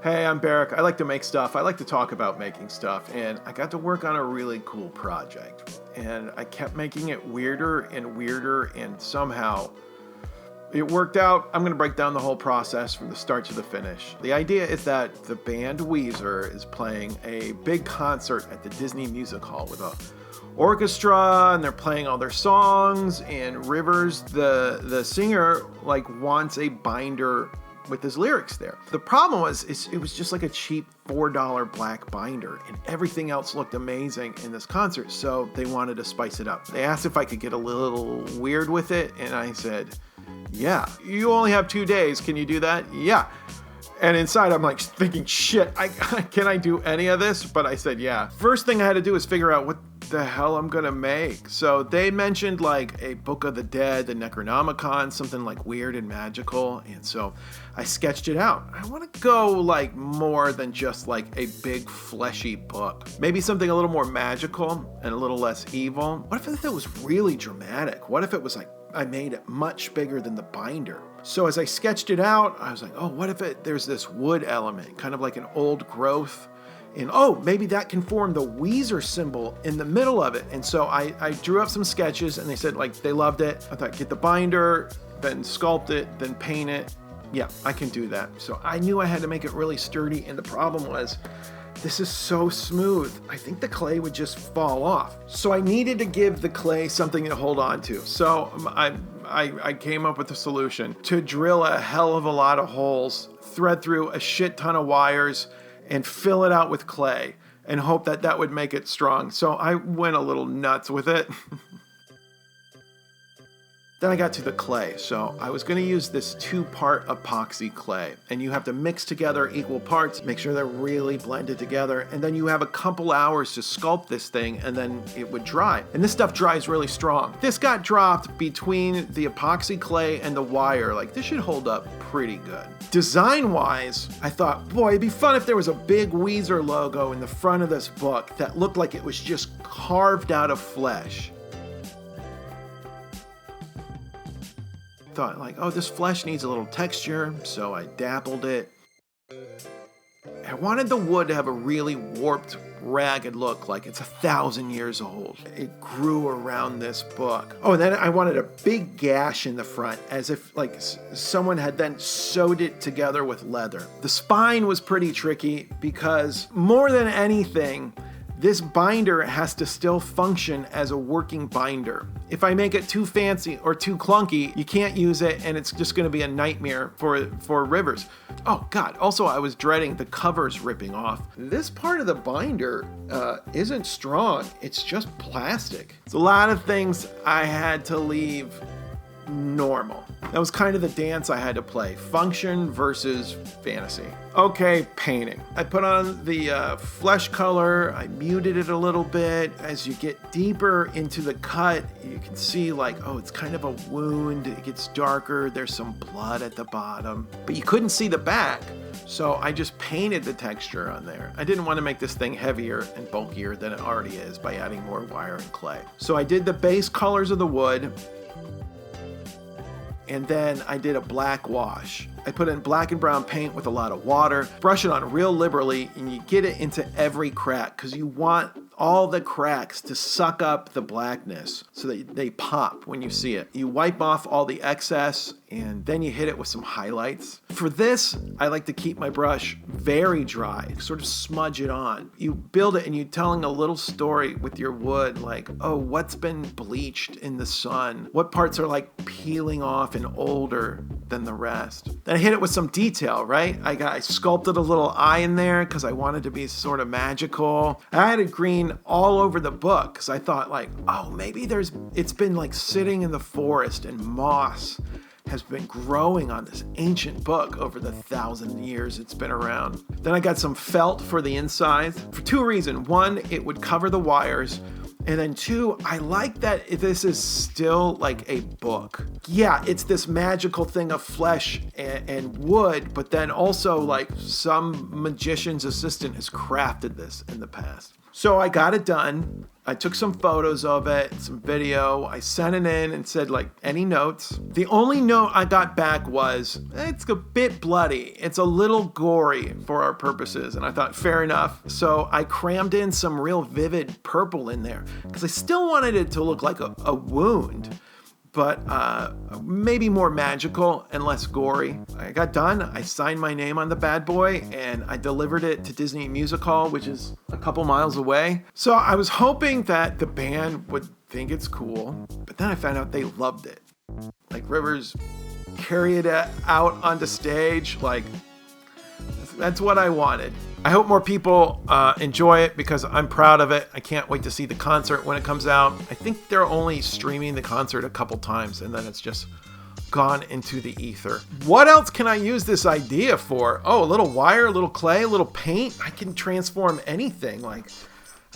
Hey, I'm Barak. I like to make stuff. I like to talk about making stuff. And I got to work on a really cool project. And I kept making it weirder and weirder. And somehow it worked out. I'm going to break down the whole process from the start to the finish. The idea is that the band Weezer is playing a big concert at the Disney Music Hall with a orchestra, and they're playing all their songs. And Rivers, the singer, wants a binder with his lyrics there. The problem was, it was just like a cheap $4 black binder, and everything else looked amazing in this concert, so they wanted to spice it up. They asked if I could get a little weird with it, and I said, yeah. You only have 2 days, can you do that? Yeah. And inside I'm thinking, shit, can I do any of this? But I said, yeah. First thing I had to do was figure out what the hell I'm gonna make. So they mentioned a Book of the Dead, the Necronomicon, something weird and magical. And so I sketched it out. I want to go more than just a big fleshy book. Maybe something a little more magical and a little less evil. What if it was really dramatic? What if it was I made it much bigger than the binder? So as I sketched it out, I was what if there's this wood element, kind of like an old growth, and maybe that can form the Weezer symbol in the middle of it. And so I drew up some sketches, and they said they loved it. I thought, get the binder, then sculpt it, then paint it. Yeah, I can do that. So I knew I had to make it really sturdy, and the problem was, this is so smooth. I think the clay would just fall off. So I needed to give the clay something to hold on to. So I came up with a solution to drill a hell of a lot of holes, thread through a shit ton of wires, and fill it out with clay, and hope that would make it strong. So I went a little nuts with it. Then I got to the clay. So I was going to use this 2-part epoxy clay, and you have to mix together equal parts, make sure they're really blended together, and then you have a couple hours to sculpt this thing, and then it would dry. And this stuff dries really strong. This got dropped between the epoxy clay and the wire. This should hold up pretty good. Design-wise, I thought, boy, it'd be fun if there was a big Weezer logo in the front of this book that looked like it was just carved out of flesh. Thought this flesh needs a little texture, so I dappled it. I wanted the wood to have a really warped, ragged look, like it's 1,000 years old. It grew around this book. Oh, and then I wanted a big gash in the front, as if someone had then sewed it together with leather. The spine was pretty tricky because more than anything, this binder has to still function as a working binder. If I make it too fancy or too clunky, you can't use it, and it's just going to be a nightmare for Rivers. Oh God, also I was dreading the covers ripping off. This part of the binder isn't strong, it's just plastic. It's a lot of things I had to leave normal. That was kind of the dance I had to play. Function versus fantasy. Okay, painting. I put on the flesh color. I muted it a little bit. As you get deeper into the cut, you can see it's kind of a wound. It gets darker. There's some blood at the bottom. But you couldn't see the back, so I just painted the texture on there. I didn't want to make this thing heavier and bulkier than it already is by adding more wire and clay. So I did the base colors of the wood, and then I did a black wash. I put in black and brown paint with a lot of water, brush it on real liberally, and you get it into every crack because you want all the cracks to suck up the blackness so that they pop when you see it. You wipe off all the excess, and then you hit it with some highlights. For this, I like to keep my brush very dry, sort of smudge it on. You build it and you're telling a little story with your wood, what's been bleached in the sun? What parts are peeling off and older than the rest? Then I hit it with some detail, right? I sculpted a little eye in there because I wanted to be sort of magical. I added green all over the book because I thought maybe it's been sitting in the forest and moss has been growing on this ancient book over the 1,000 years it's been around. Then I got some felt for the inside for 2 reasons. 1, it would cover the wires. And then 2, I like that this is still a book. Yeah, it's this magical thing of flesh and wood, but then also some magician's assistant has crafted this in the past. So I got it done. I took some photos of it, some video. I sent it in and said, like, any notes. The only note I got back was, it's a bit bloody. It's a little gory for our purposes. And I thought, fair enough. So I crammed in some real vivid purple in there because I still wanted it to look like a wound, but maybe more magical and less gory. I got done. I signed my name on the bad boy and I delivered it to Disney Music Hall, which is a couple miles away. So I was hoping that the band would think it's cool, but then I found out they loved it. Like, Rivers carried it out onto stage. Like, that's what I wanted. I hope more people enjoy it because I'm proud of it. I can't wait to see the concert when it comes out. I think they're only streaming the concert a couple times and then it's just gone into the ether. What else can I use this idea for? Oh, a little wire, a little clay, a little paint. I can transform anything. Like,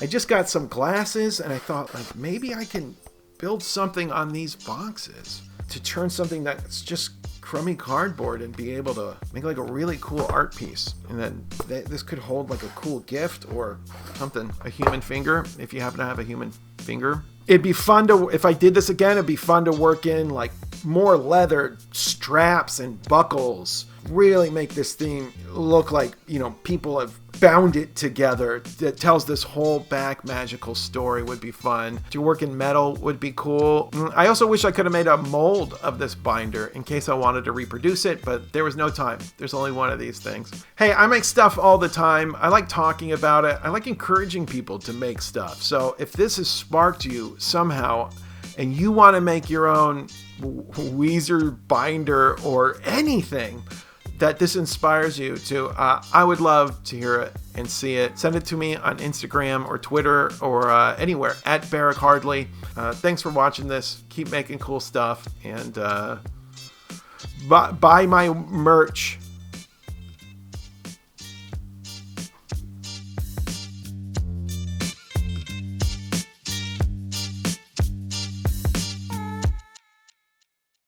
I just got some glasses and I thought, like, maybe I can build something on these boxes to turn something that's just crummy cardboard and be able to make like a really cool art piece. And then this could hold like a cool gift or something, a human finger, if you happen to have a human finger. It'd be fun to, if I did this again, it'd be fun to work in like more leather straps and buckles. Really make this theme look like, you know, people have bound it together. That tells this whole back magical story would be fun. To work in metal would be cool. I also wish I could have made a mold of this binder in case I wanted to reproduce it, but there was no time. There's only one of these things. Hey, I make stuff all the time. I like talking about it. I like encouraging people to make stuff. So if this has sparked you somehow and you want to make your own Weezer binder or anything that this inspires you to, I would love to hear it and see it. Send it to me on Instagram or Twitter or anywhere at Barak Hardley. Thanks for watching this. Keep making cool stuff and buy my merch.